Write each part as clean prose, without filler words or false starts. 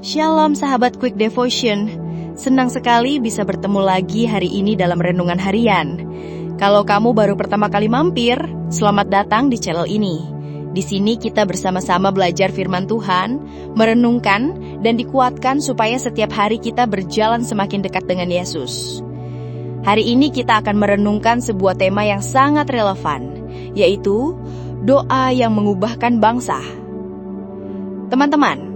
Shalom sahabat Quick Devotion. Senang sekali bisa bertemu lagi hari ini dalam renungan harian. Kalau kamu baru pertama kali mampir, selamat datang di channel ini. Di sini kita bersama-sama belajar firman Tuhan, merenungkan dan dikuatkan supaya setiap hari kita berjalan semakin dekat dengan Yesus. Hari ini kita akan merenungkan sebuah tema yang sangat relevan, yaitu doa yang mengubahkan bangsa. Teman-teman,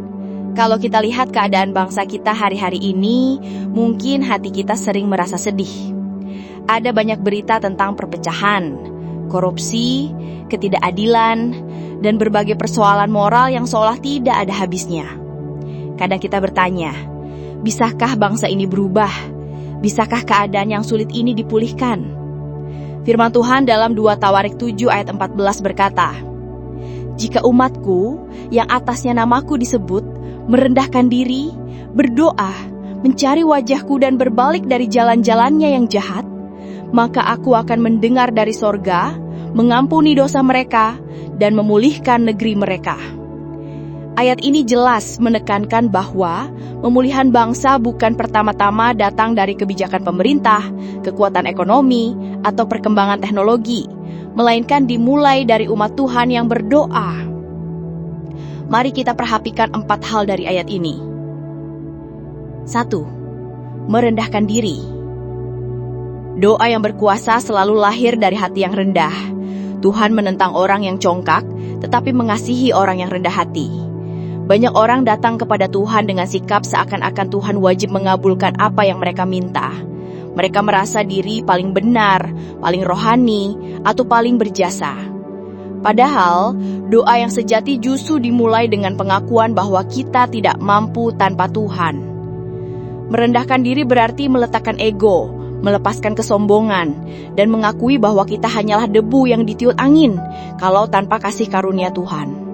kalau kita lihat keadaan bangsa kita hari-hari ini, mungkin hati kita sering merasa sedih. Ada banyak berita tentang perpecahan, korupsi, ketidakadilan, dan berbagai persoalan moral yang seolah tidak ada habisnya. Kadang kita bertanya, bisakah bangsa ini berubah? Bisakah keadaan yang sulit ini dipulihkan? Firman Tuhan dalam 2 Tawarik 7 ayat 14 berkata, "Jika umatku yang atasnya namaku disebut, merendahkan diri, berdoa, mencari wajahku dan berbalik dari jalan-jalannya yang jahat, maka aku akan mendengar dari sorga, mengampuni dosa mereka, dan memulihkan negeri mereka." Ayat ini jelas menekankan bahwa pemulihan bangsa bukan pertama-tama datang dari kebijakan pemerintah, kekuatan ekonomi, atau perkembangan teknologi, melainkan dimulai dari umat Tuhan yang berdoa. Mari kita perhatikan 4 hal dari ayat ini. 1. Merendahkan diri. Doa yang berkuasa selalu lahir dari hati yang rendah. Tuhan menentang orang yang congkak, tetapi mengasihi orang yang rendah hati. Banyak orang datang kepada Tuhan dengan sikap seakan-akan Tuhan wajib mengabulkan apa yang mereka minta. Mereka merasa diri paling benar, paling rohani, atau paling berjasa. Padahal, doa yang sejati justru dimulai dengan pengakuan bahwa kita tidak mampu tanpa Tuhan. Merendahkan diri berarti meletakkan ego, melepaskan kesombongan, dan mengakui bahwa kita hanyalah debu yang ditiup angin kalau tanpa kasih karunia Tuhan.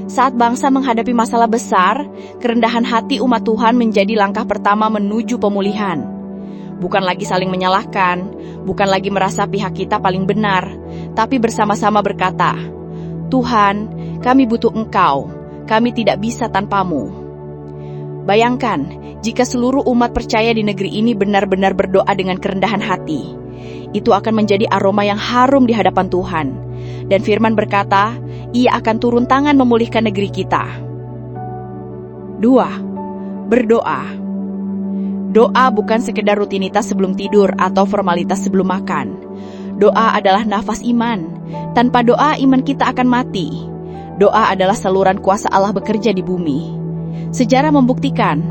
Saat bangsa menghadapi masalah besar, kerendahan hati umat Tuhan menjadi langkah pertama menuju pemulihan. Bukan lagi saling menyalahkan, bukan lagi merasa pihak kita paling benar, tapi bersama-sama berkata, "Tuhan, kami butuh Engkau, kami tidak bisa tanpamu." Bayangkan, jika seluruh umat percaya di negeri ini benar-benar berdoa dengan kerendahan hati. Itu akan menjadi aroma yang harum di hadapan Tuhan. Dan firman berkata, Ia akan turun tangan memulihkan negeri kita. 2. Berdoa. Doa bukan sekedar rutinitas sebelum tidur atau formalitas sebelum makan. Doa adalah nafas iman. Tanpa doa, iman kita akan mati. Doa adalah saluran kuasa Allah bekerja di bumi. Sejarah membuktikan,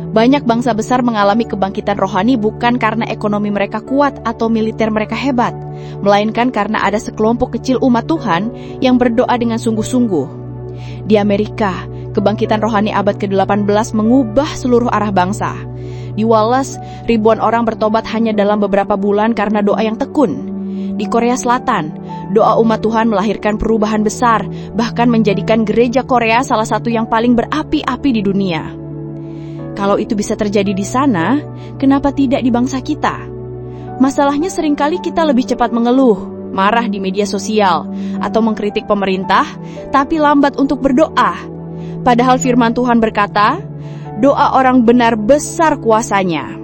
banyak bangsa besar mengalami kebangkitan rohani bukan karena ekonomi mereka kuat atau militer mereka hebat, melainkan karena ada sekelompok kecil umat Tuhan yang berdoa dengan sungguh-sungguh. Di Amerika, kebangkitan rohani abad ke-18 mengubah seluruh arah bangsa. Di Wallace, ribuan orang bertobat hanya dalam beberapa bulan karena doa yang tekun. Di Korea Selatan, doa umat Tuhan melahirkan perubahan besar, bahkan menjadikan gereja Korea salah satu yang paling berapi-api di dunia. Kalau itu bisa terjadi di sana, kenapa tidak di bangsa kita? Masalahnya seringkali kita lebih cepat mengeluh, marah di media sosial, atau mengkritik pemerintah, tapi lambat untuk berdoa. Padahal firman Tuhan berkata, doa orang benar besar kuasanya.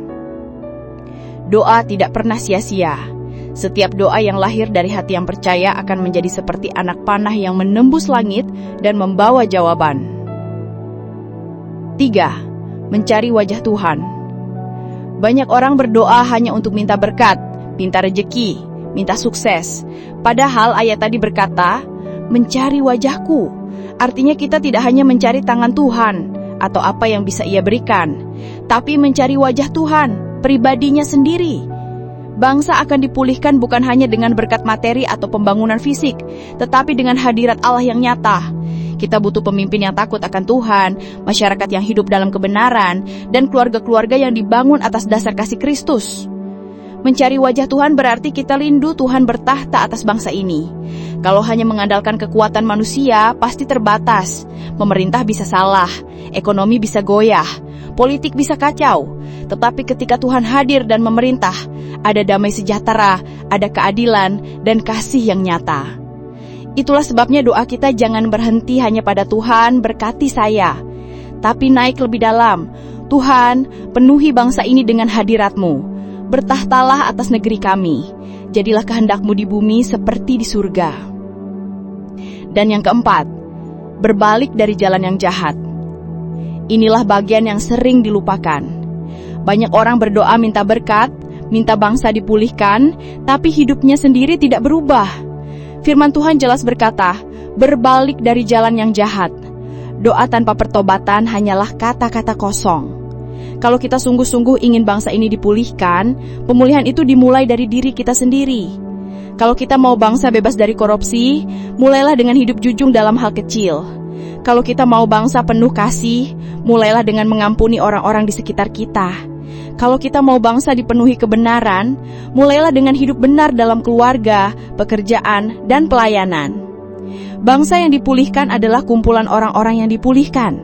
Doa tidak pernah sia-sia. Setiap doa yang lahir dari hati yang percaya akan menjadi seperti anak panah yang menembus langit dan membawa jawaban. 3. Mencari wajah Tuhan. Banyak orang berdoa hanya untuk minta berkat, minta rejeki, minta sukses. Padahal ayat tadi berkata, mencari wajahku. Artinya kita tidak hanya mencari tangan Tuhan atau apa yang bisa Ia berikan, tapi mencari wajah Tuhan, pribadinya sendiri. Bangsa akan dipulihkan bukan hanya dengan berkat materi atau pembangunan fisik, tetapi dengan hadirat Allah yang nyata. Kita butuh pemimpin yang takut akan Tuhan, masyarakat yang hidup dalam kebenaran, dan keluarga-keluarga yang dibangun atas dasar kasih Kristus. Mencari wajah Tuhan berarti kita rindu Tuhan bertahta atas bangsa ini. Kalau hanya mengandalkan kekuatan manusia, pasti terbatas. Pemerintah bisa salah, ekonomi bisa goyah, politik bisa kacau. Tetapi ketika Tuhan hadir dan memerintah, ada damai sejahtera, ada keadilan, dan kasih yang nyata. Itulah sebabnya doa kita jangan berhenti hanya pada Tuhan berkati saya, tapi naik lebih dalam. Tuhan, penuhi bangsa ini dengan hadirat-Mu. Bertahtalah atas negeri kami. Jadilah kehendak-Mu di bumi seperti di surga. Dan yang keempat, berbalik dari jalan yang jahat. Inilah bagian yang sering dilupakan. Banyak orang berdoa minta berkat, minta bangsa dipulihkan, tapi hidupnya sendiri tidak berubah. Firman Tuhan jelas berkata, berbalik dari jalan yang jahat. Doa tanpa pertobatan hanyalah kata-kata kosong. Kalau kita sungguh-sungguh ingin bangsa ini dipulihkan, pemulihan itu dimulai dari diri kita sendiri. Kalau kita mau bangsa bebas dari korupsi, mulailah dengan hidup jujur dalam hal kecil. Kalau kita mau bangsa penuh kasih, mulailah dengan mengampuni orang-orang di sekitar kita. Kalau kita mau bangsa dipenuhi kebenaran, mulailah dengan hidup benar dalam keluarga, pekerjaan, dan pelayanan. Bangsa yang dipulihkan adalah kumpulan orang-orang yang dipulihkan.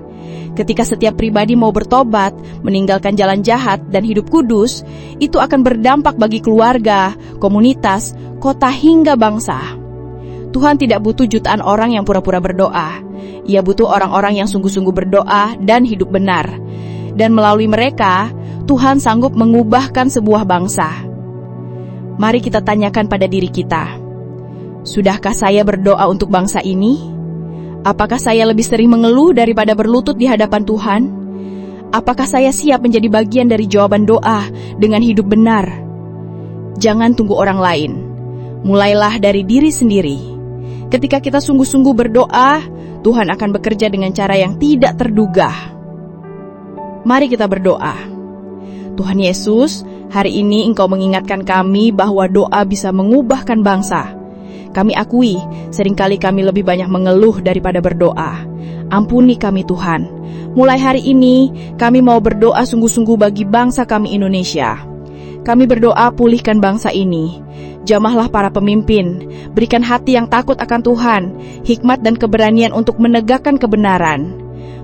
Ketika setiap pribadi mau bertobat, meninggalkan jalan jahat, dan hidup kudus, itu akan berdampak bagi keluarga, komunitas, kota, hingga bangsa. Tuhan tidak butuh jutaan orang yang pura-pura berdoa. Ia butuh orang-orang yang sungguh-sungguh berdoa dan hidup benar. Dan melalui mereka, Tuhan sanggup mengubahkan sebuah bangsa. Mari kita tanyakan pada diri kita, sudahkah saya berdoa untuk bangsa ini? Apakah saya lebih sering mengeluh daripada berlutut di hadapan Tuhan? Apakah saya siap menjadi bagian dari jawaban doa dengan hidup benar? Jangan tunggu orang lain. Mulailah dari diri sendiri. Ketika kita sungguh-sungguh berdoa, Tuhan akan bekerja dengan cara yang tidak terduga. Mari kita berdoa. Tuhan Yesus, hari ini Engkau mengingatkan kami bahwa doa bisa mengubahkan bangsa. Kami akui, seringkali kami lebih banyak mengeluh daripada berdoa. Ampuni kami Tuhan. Mulai hari ini, kami mau berdoa sungguh-sungguh bagi bangsa kami Indonesia. Kami berdoa pulihkan bangsa ini. Jamahlah para pemimpin, berikan hati yang takut akan Tuhan, hikmat dan keberanian untuk menegakkan kebenaran.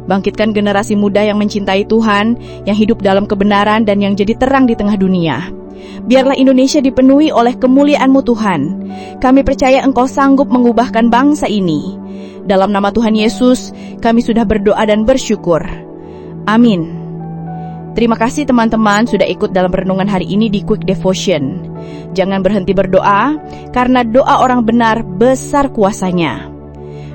Bangkitkan generasi muda yang mencintai Tuhan, yang hidup dalam kebenaran dan yang jadi terang di tengah dunia. Biarlah Indonesia dipenuhi oleh kemuliaan-Mu Tuhan. Kami percaya Engkau sanggup mengubahkan bangsa ini. Dalam nama Tuhan Yesus, kami sudah berdoa dan bersyukur. Amin. Terima kasih teman-teman sudah ikut dalam renungan hari ini di Quick Devotion. Jangan berhenti berdoa, karena doa orang benar besar kuasanya.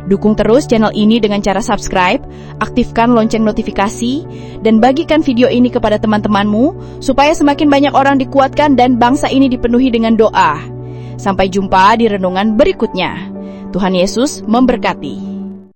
Dukung terus channel ini dengan cara subscribe, aktifkan lonceng notifikasi, dan bagikan video ini kepada teman-temanmu, supaya semakin banyak orang dikuatkan dan bangsa ini dipenuhi dengan doa. Sampai jumpa di renungan berikutnya. Tuhan Yesus memberkati.